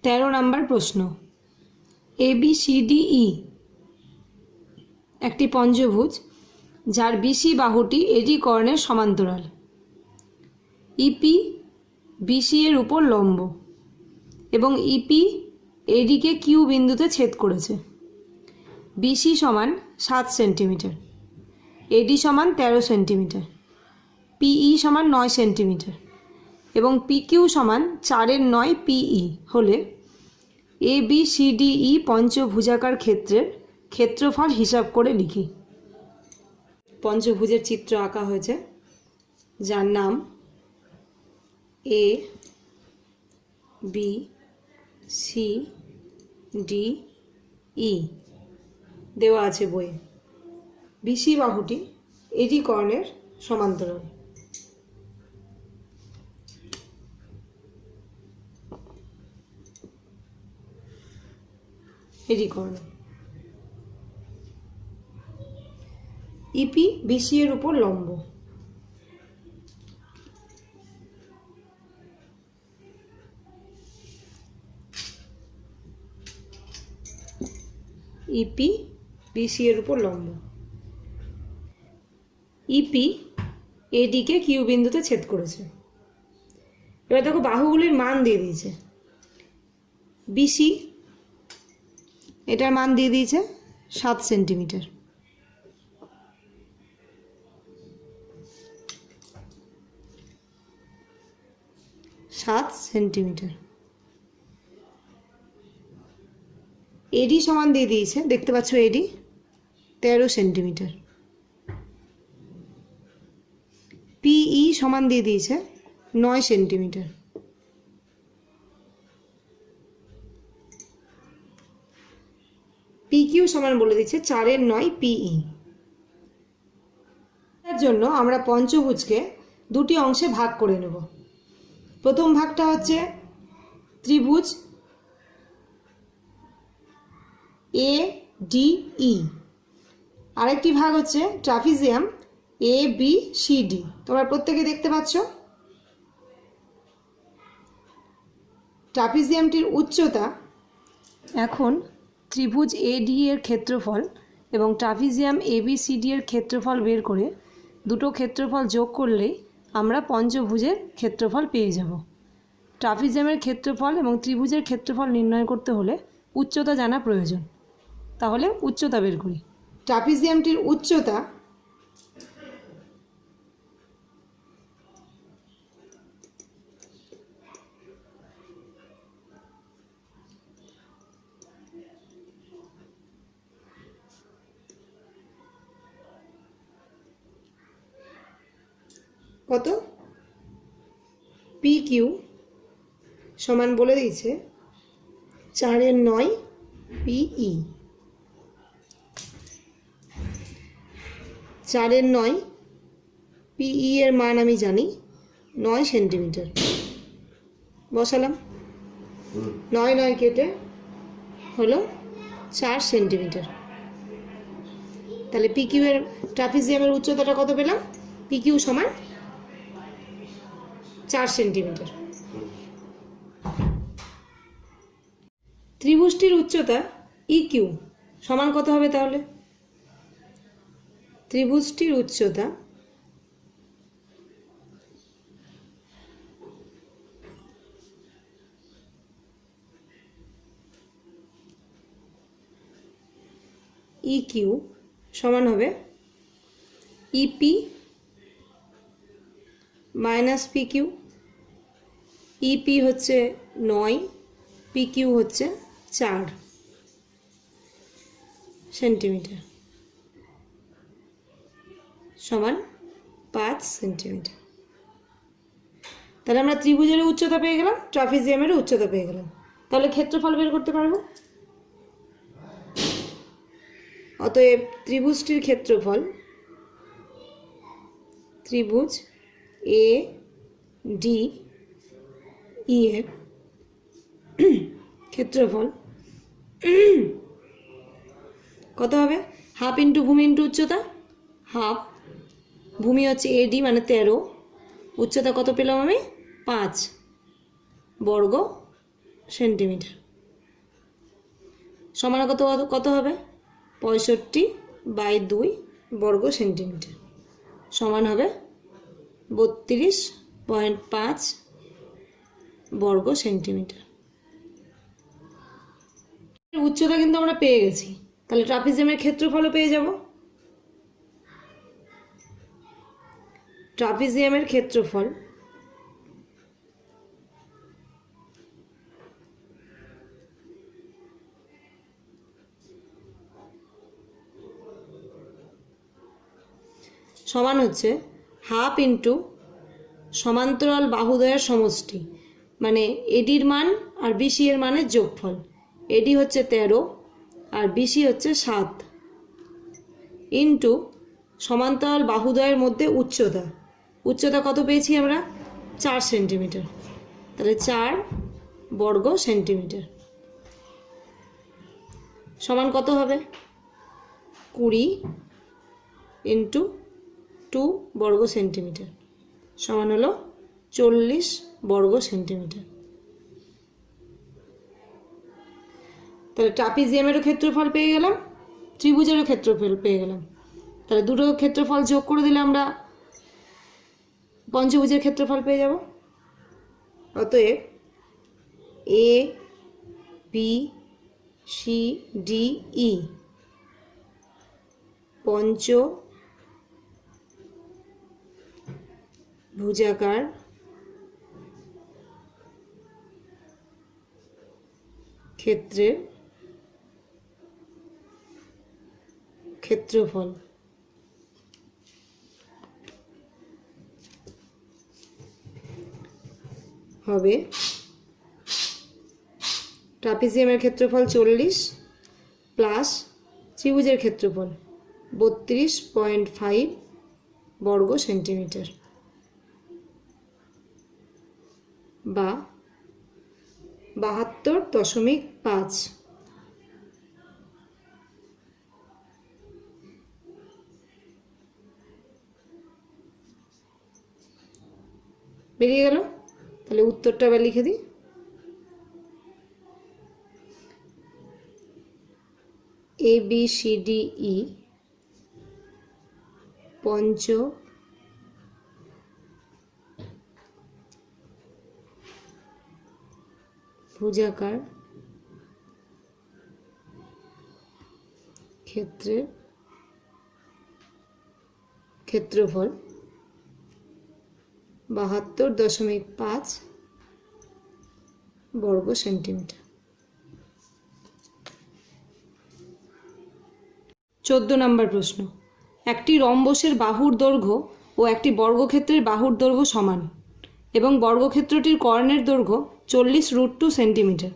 13 নম্বর প্রশ্ন। ABCDE একটি পঞ্চভুজ যার বিসি বাহুটি এডি কর্ণের সমান্তরাল। ইপি বিসি এর উপর লম্ব এবং ইপি এডিকে কিউ বিন্দুতে ছেদ করেছে। বিসি সমান 7 সেন্টিমিটার, এডি সমান 13 সেন্টিমিটার, পিই সমান 9 সেন্টিমিটার এবং পিকিউ সমান 4/9 পিই হলে ABCDE পঞ্চভুজাকার ক্ষেত্রের ক্ষেত্রফল হিসাব করে লিখি। পঞ্চভুজের চিত্র আঁকা হয়েছে, যার নাম ABCDE দেওয়া আছে বইয়ে। বিসি বাহুটি এডি কর্ণের সমান্তরাল। এডি কর্ণ। ইপি বিসি এর উপর লম্ব। ইপি বিসি এর উপর লম্ব। ইপি এডিকে কিউ বিন্দুতে ছেদ করেছে। এবার দেখো বাহুগুলির মান দিয়ে দিয়েছে। বিসি এটার মান দিয়ে দিয়েছে 7 সেন্টিমিটার। এডি সমান দিয়ে দিয়েছে, দেখতে পাচ্ছ এডি 13 সেন্টিমিটার। পিই সমান দিয়ে দিয়েছে 9 সেন্টিমিটার। পিকিউ সমান বলে দিচ্ছে 4/9 পিই। তার জন্য আমরা পঞ্চভুজকে দুটি অংশে ভাগ করে নেব। প্রথম ভাগটা হচ্ছে ত্রিভুজ ADE, আরেকটি ভাগ হচ্ছে ট্রাপিজিয়াম ABCD। তোমরা প্রত্যেকে দেখতে পাচ্ছ ট্রাপিজিয়ামটির উচ্চতা। এখন ত্রিভুজ ADE এর ক্ষেত্রফল এবং ট্রাপিজিয়াম ABCD এর ক্ষেত্রফল বের করে দুটো ক্ষেত্রফল যোগ করলেই আমরা পঞ্চভুজের ক্ষেত্রফল পেয়ে যাব। ট্রাপিজিয়ামের ক্ষেত্রফল এবং ত্রিভুজের ক্ষেত্রফল নির্ণয় করতে হলে উচ্চতা জানা প্রয়োজন। তাহলে উচ্চতা বের করি। ট্রাপিজিয়ামটির উচ্চতা কত? PQ সমান বলে দিয়েছে 4/9 PE। 4/9 PE এর মান আমি জানি 9 সেন্টিমিটার। বসালাম, 9 কেটে হলো 4 সেন্টিমিটার। তাহলে PQ এর ট্রাপিজিয়ামের উচ্চতাটা কত পেলাম? PQ সমান 4 সেন্টিমিটার। ত্রিভুজটির উচ্চতা EQ সমান কত হবে তাহলে? ত্রিভুজটির উচ্চতা EQ সমান হবে EP মাইনাস PQ। EP হচ্ছে 9, PQ হচ্ছে 4 সেন্টিমিটার সমান 5 সেন্টিমিটার। তাহলে আমরা ত্রিভুজের উচ্চতা পেয়ে গেলাম, ট্রাপিজিয়ামের উচ্চতা পেয়ে গেলাম। তাহলে ক্ষেত্রফল বের করতে পারবো। অতএব ত্রিভুজটির ক্ষেত্রফল, ত্রিভুজ ADE এর ক্ষেত্রফল কত হবে? হাফ ইন্টু ভূমি ইন্টু উচ্চতা। হাফ, ভূমি হচ্ছে AD মানে 13, উচ্চতা কত পেলাম আমি? 5 বর্গ সেন্টিমিটার সমান কত কত হবে 65/2 বর্গ সেন্টিমিটার সমান হবে 32.5 বর্গ সেন্টিমিটার। উচ্চতা কিন্তু আমরা পেয়ে গেছি, তাহলে ট্রাপিজিয়ামের ক্ষেত্রফলও পেয়ে যাব। ট্রাপিজিয়ামের ক্ষেত্রফল সমান হচ্ছে হাফ ইন্টু সমান্তরাল বাহুদ্বয়ের সমষ্টি, মানে এডির মান আর বিসি এর মানের যোগফল। এডি হচ্ছে 13 আর বিসি হচ্ছে 7 ইন্টু সমান্তরাল বাহুদ্বয়ের মধ্যে উচ্চতা। উচ্চতা কত পেয়েছি আমরা 4 সেন্টিমিটার, তাহলে 4 বর্গ সেন্টিমিটার সমান কত হবে 20 ইন্টু 2 বর্গ সেন্টিমিটার সমান হলো 40 বর্গ সেন্টিমিটার। তাহলে ট্রাপিজিয়ামেরও ক্ষেত্রফল পেয়ে গেলাম, ত্রিভুজেরও ক্ষেত্রফল পেয়ে গেলাম। তাহলে দুটো ক্ষেত্রফল যোগ করে দিলে আমরা পঞ্চভুজের ক্ষেত্রফল পেয়ে যাব। অতএব A B C D E পঞ্চভুজাকার ক্ষেত্রের ক্ষেত্রফল হবে ট্রাপিজিয়ামের ক্ষেত্রফল 40 প্লাস ত্রিভুজের ক্ষেত্রফল 32.5 বর্গ সেন্টিমিটার বা 72.5। বেরিয়ে গেল। তাহলে উত্তরটা আবার লিখে দিই। A B C D E পঞ্চভুজাকার ক্ষেত্রের ক্ষেত্রফল 72.5 বর্গ সেন্টিমিটার। 14 নম্বর প্রশ্ন, একটি রম্বসের বাহুর দৈর্ঘ্য ও একটি বর্গক্ষেত্রের বাহুর দৈর্ঘ্য সমান এবং বর্গক্ষেত্রটির কর্ণের দৈর্ঘ্য 40√2 সেন্টিমিটার।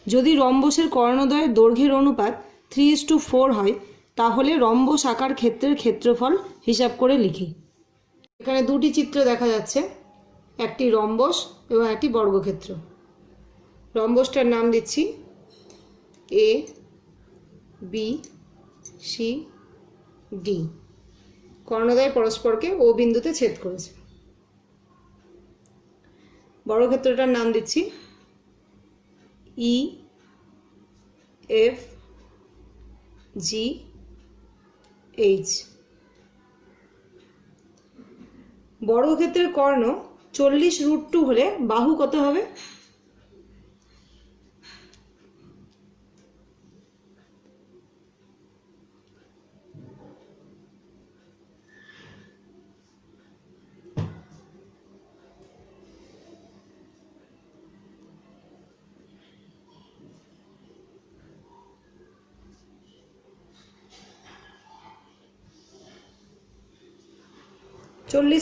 যদি রম্বসের কর্ণদ্বয়ের দৈর্ঘ্যের অনুপাত 3:4 হয় তাহলে রম্বস আকার ক্ষেত্রের ক্ষেত্রফল হিসাব করে লিখি। এখানে দুটি চিত্র দেখা যাচ্ছে, একটি রম্বস এবং একটি বর্গক্ষেত্র। রম্বসটার নাম দিচ্ছি এ বি সি ডি। কর্ণদ্বয় পরস্পরকে ও বিন্দুতে ছেদ করেছে। বর্গক্ষেত্রটার নাম দিচ্ছি ই এফ জি এইচ। বর্গক্ষেত্রের কর্ণ 40√2 হলে বাহু কত হবে?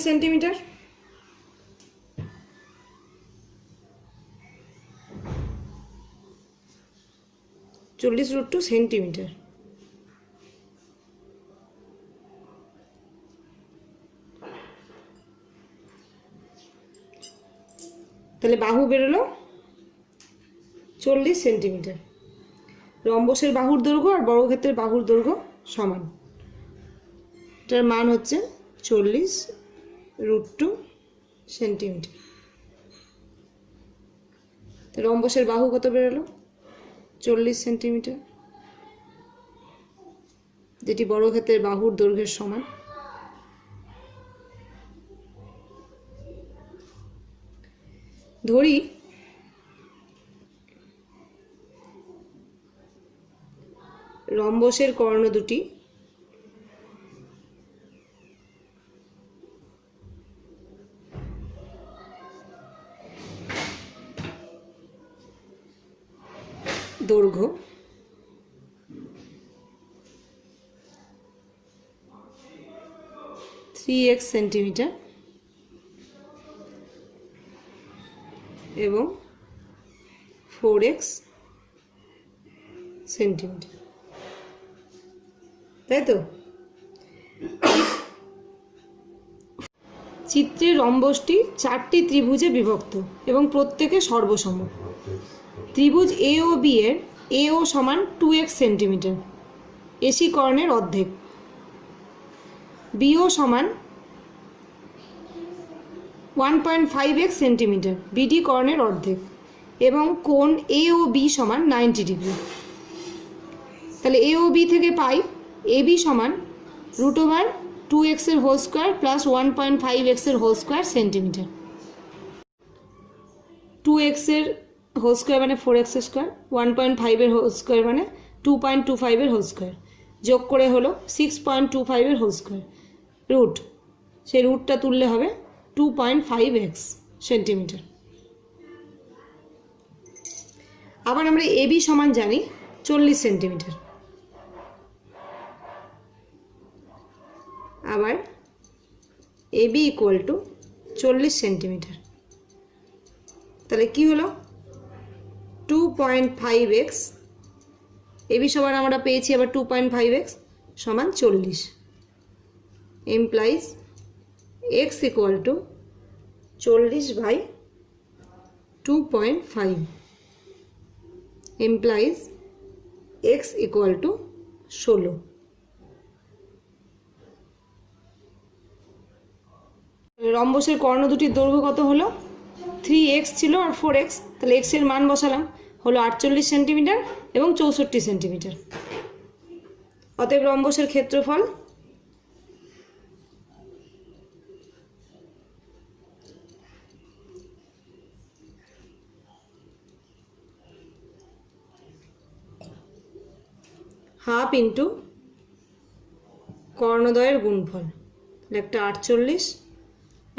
সেন্টিমিটার। 40√2 সেন্টিমিটার। তাহলে বাহু বেরোলো 40 সেন্টিমিটার। রম্বসের বাহুর দৈর্ঘ্য আর বর্গক্ষেত্রের বাহুর দৈর্ঘ্য সমান, এটার মান হচ্ছে 40√2 সেন্টিমিটার। তো রম্বসের বাহু কত বেরোলো? 40 সেন্টিমিটার, যেটি বর্গক্ষেত্রের বাহুর দৈর্ঘ্যের সমান। ধরি রম্বসের কর্ণ দুটি দৈর্ঘ্য 3x সেন্টিমিটার এবং 4x সেন্টিমিটার, তাই তো? চিত্রে রম্বসটি 4টি ত্রিভুজে বিভক্ত এবং প্রত্যেকে সর্বসম। ত্রিভুজ এ ও বি এর এও সমান 2x সেন্টিমিটার, এসি কর্ণের অর্ধেক, বিও সমান 1.5x সেন্টিমিটার, বিডি কর্ণের অর্ধেক, এবং কোণ এ ও বি সমান 90 ডিগ্রি। তাহলে এ ও বি থেকে পাই এ বি সমান √2x এর হোল স্কোয়ার প্লাস 1.5x এর হোল স্কোয়ার সেন্টিমিটার। 2x এর হোল স্কোয়ার মানে 4x স্কোয়ার, 1.5 এর হোল স্কোয়ার মানে 2.25 এর হোল স্কোয়ার, যোগ করে হলো 6.25 এর হোল স্কোয়ার, রুট, সেই রুটটা তুললে হবে 2.5x সেন্টিমিটার। আবার আমরা এবি সমান জানি 40 সেন্টিমিটার। আবার এবি ইকুয়াল টু 40 সেন্টিমিটার। তাহলে কি হলো? 2.5x, এবি সমান আমরা পেয়েছি আবার 2.5x সমান 40, implies x equal to 40/2.5, implies x equal to 16। রম্বসের কর্ণ দুটির দৈর্ঘ্য কত হলো? 3x ছিল আর 4x, তাহলে x এর মান বসালাম, হলো 48 সেন্টিমিটার এবং 64 সেন্টিমিটার। অতএব রম্বসের ক্ষেত্রফল হাফ ইন্টু কর্ণদ্বয়ের গুণফল, একটা 48,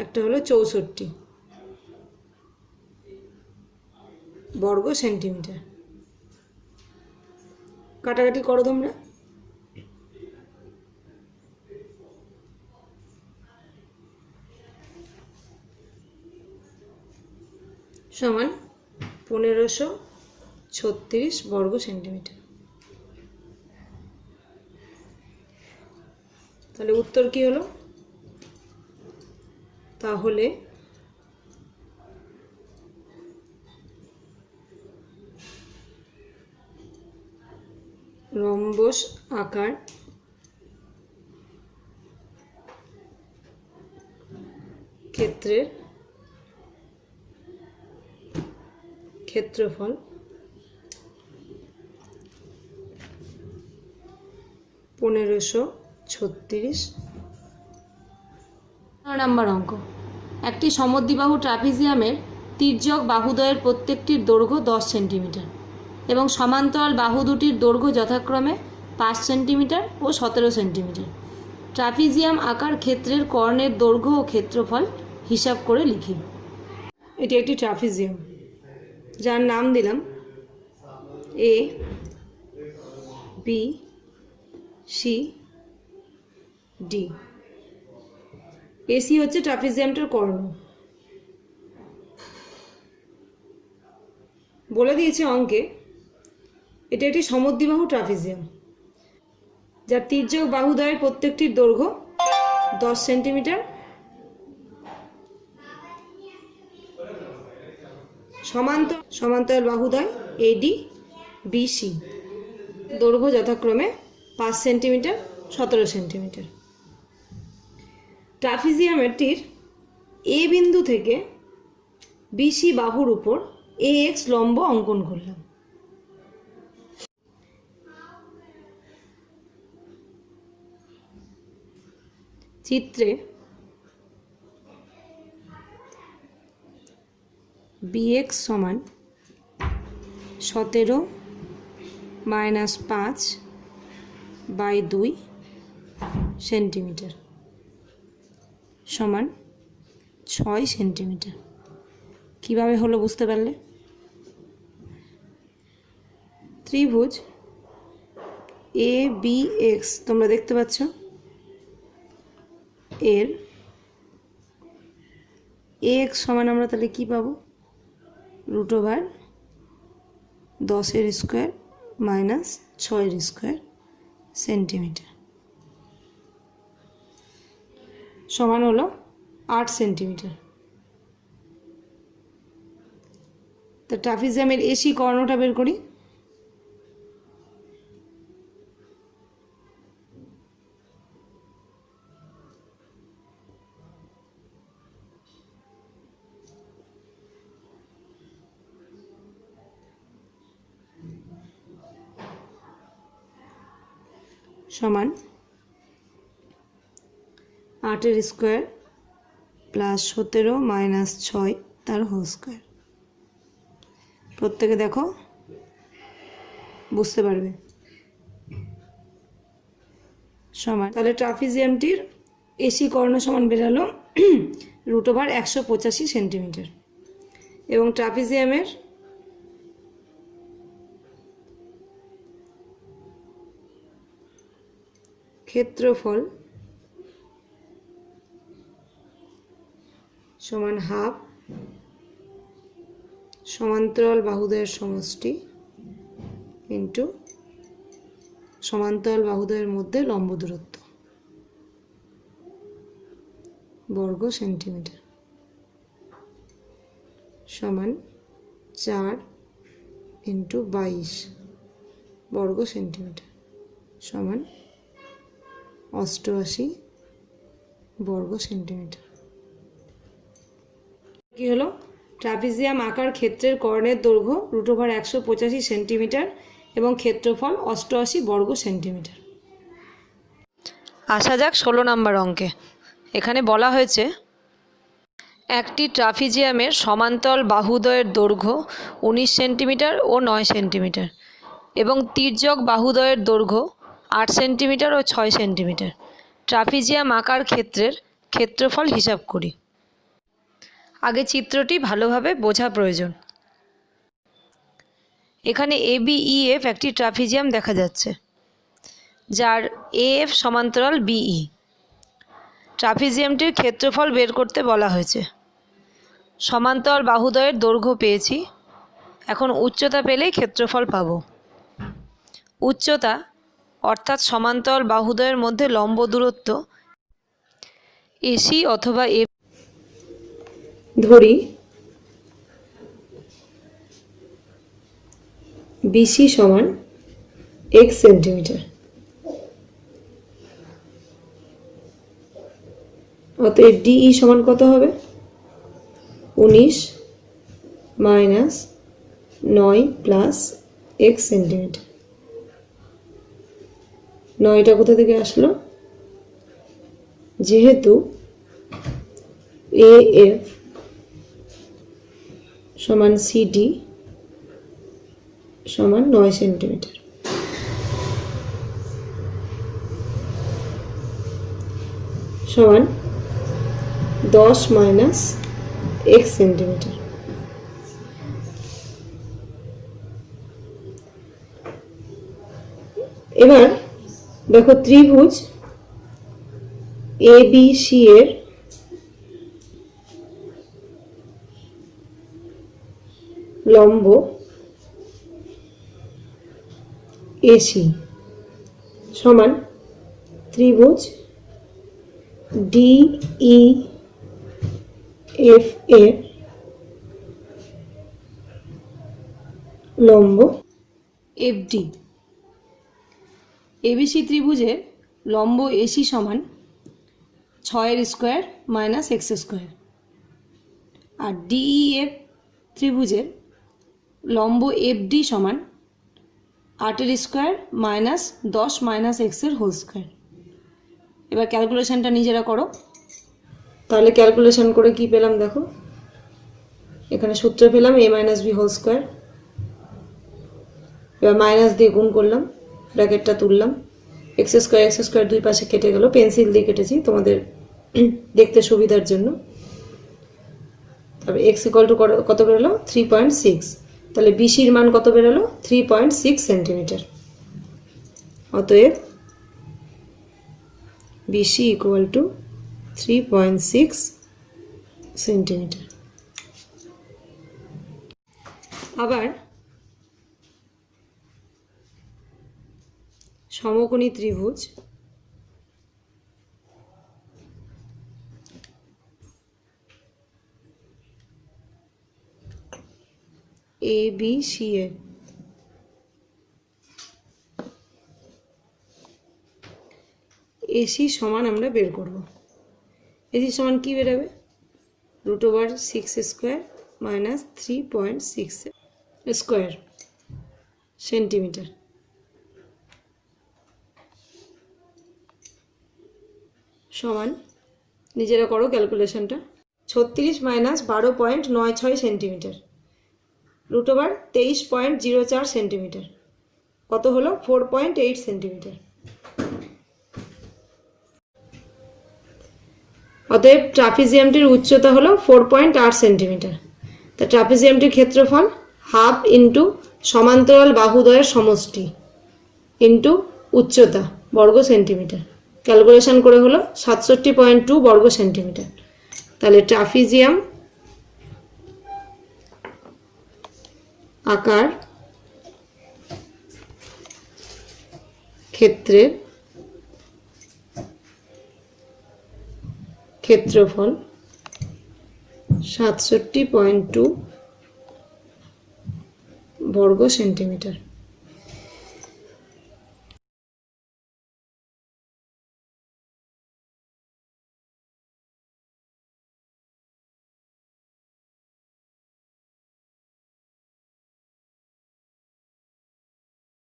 একটা হলো 64 বর্গ সেন্টিমিটার। কাটাকাটি করো তোমরা। সমান 1536 বর্গ সেন্টিমিটার। তাহলে উত্তর কি হলো? তাহলে রম্বস আকার ক্ষেত্রের ক্ষেত্রফল 1536। নম্বর অঙ্ক, একটি সমদ্বিবাহু ট্রাপিজিয়ামের তির্যক বাহুদ্বয়ের প্রত্যেকটির দৈর্ঘ্য 10 সেন্টিমিটার এবং সমান্তরাল বাহু দুটির দৈর্ঘ্য যথাক্রমে 5 সেন্টিমিটার ও 17 সেন্টিমিটার। ট্রাপিজিয়াম আকার ক্ষেত্রের কর্ণের দৈর্ঘ্য ও ক্ষেত্রফল হিসাব করে লিখি। এটি একটি ট্রাপিজিয়াম, যার নাম দিলাম A B C D. AC হচ্ছে ট্রাপিজিয়ামটার কর্ণ। বলে দিয়েছে অঙ্কে এটা একটি সমদ্বিবাহু ট্রাপিজিয়াম যার তির্যক বাহুদ্বয়ের প্রত্যেকটির দৈর্ঘ্য 10 সেন্টিমিটার, সমান্তরাল বাহুদ্বয় এডি বিসি দৈর্ঘ্য যথাক্রমে 5 সেন্টিমিটার 17 সেন্টিমিটার। ট্রাপিজিয়ামটির এ বিন্দু থেকে বিসি বাহুর উপর এ এক্স লম্ব অঙ্কন করলাম। চিত্রে বিএক্স সমান 17 - 5/2 সেন্টিমিটার সমান 6 সেন্টিমিটার। কীভাবে হলো বুঝতে পারলে? ত্রিভুজ এ বি এক্স তোমরা দেখতে পাচ্ছ, এর এ এক্স সমান আমরা তাহলে কী পাবো? √10² - 6² সেন্টিমিটার সমান হলো 8 সেন্টিমিটার। তো ট্রাপিজিয়ামের এসি কর্ণটা বের করি। সমান 8² + 17 - 6 তার হোল স্কোয়ার। প্রত্যেকে দেখো, বুঝতে পারবে। সমান তাহলে ট্রাপিজিয়ামটির এসি কর্ণ সমান বেরালো √185 সেন্টিমিটার এবং ট্রাপিজিয়ামের ক্ষেত্রফল সমান হাফ সমান্তরাল বাহুদ্বয়ের সমষ্টি ইন্টু সমান্তরাল বাহুদ্বয়ের মধ্যে লম্ব দূরত্ব বর্গ সেন্টিমিটার সমান 4 × 22 বর্গ সেন্টিমিটার সমান 88 বর্গ সেন্টিমিটার। কি হলো? ট্রাপিজিয়াম আকার ক্ষেত্রের কর্ণের দৈর্ঘ্য √185 সেন্টিমিটার এবং ক্ষেত্রফল 88 বর্গ সেন্টিমিটার। আসা যাক 16 নম্বর অঙ্কে। এখানে বলা হয়েছে একটি ট্রাপিজিয়ামের সমান্তরাল বাহুদ্বয়ের দৈর্ঘ্য 19 সেন্টিমিটার ও 9 সেন্টিমিটার এবং তির্যক বাহুদ্বয়ের দৈর্ঘ্য 8 সেন্টিমিটার ও 6 সেন্টিমিটার। ট্রাপিজিয়াম আকার ক্ষেত্রের ক্ষেত্রফল হিসাব করি। আগে চিত্রটি ভালোভাবে বোঝা প্রয়োজন। এখানে ABEF একটি ট্রাপিজিয়াম দেখা যাচ্ছে, যার AF সমান্তরাল BE। ট্রাপিজিয়ামটির ক্ষেত্রফল বের করতে বলা হয়েছে। সমান্তরাল বাহুদ্বয়ের দৈর্ঘ্য পেয়েছি, এখন উচ্চতা পেলেই ক্ষেত্রফল পাব। উচ্চতা অর্থাৎ সমান্তরাল বাহুদ্বয়ের মধ্যে লম্ব দূরত্ব AC অথবা AB ধরি BC সমান x সেন্টিমিটার। অতএব DE সমান কত হবে? 19 - 9 + x সেন্টিমিটার। 9টা কোথা থেকে আসলো? যেহেতু AF সমান CD সমান 9 সেন্টিমিটার। সমান 10 - x সেন্টিমিটার। এবার দেখো ত্রিভুজ ABC এর লম্ব AC সমান ত্রিভুজ DEF এর লম্ব FD। ABC ত্রিভুজের লম্ব AC সমান 6² - x² আর DEF ত্রিভুজের লম্ব এফডি সমান 8 স্কোয়ার মাইনাস 10 মাইনাস এক্সের হোল স্কোয়ার। এবার ক্যালকুলেশনটা নিজেরা করো। তাহলে ক্যালকুলেশন করে কি পেলাম দেখো, এখানে সূত্র পেলাম a minus B whole square. এবার মাইনাস দিয়ে গুণ করলাম, ব্র্যাকেটটা তুললাম, এক্স স্কোয়ার দুই পাশে কেটে গেল, পেন্সিল দিয়ে কেটেছি তোমাদের দেখতে সুবিধার জন্য। তবে এক্স ইকুয়াল টু কত বেরোলো 3.6, তাহলে বিসির মান কত বেরোলো 3.6 সেন্টিমিটার। অতএব বিসি ইকুয়াল টু 3.6 সেন্টিমিটার। আবার সমকোণী ত্রিভুজ ABC এর AC সমান আমরা বের করব। AC সমান কি বেরোবে, √6 স্কোয়ার মাইনাস 3.6 স্কোয়ার সেন্টিমিটার। সমান নিজেরা করো ক্যালকুলেশনটা, 36 মাইনাস 12.96 সেন্টিমিটার, √23.04 সেন্টিমিটার, কত হলো 4.8 সেন্টিমিটার। অতএব ট্রাপিজিয়ামটির উচ্চতা হলো 4.8 সেন্টিমিটার। তা ট্রাপিজিয়ামটির ক্ষেত্রফল হাফ ইন্টু সমান্তরাল বাহুদ্বয়ের সমষ্টি ইন্টু উচ্চতা বর্গ সেন্টিমিটার। ক্যালকুলেশন করে হলো 67.2 বর্গ সেন্টিমিটার। তাহলে ট্রাপিজিয়াম আকার ক্ষেত্রের ক্ষেত্রফল 67.2 বর্গ সেন্টিমিটার।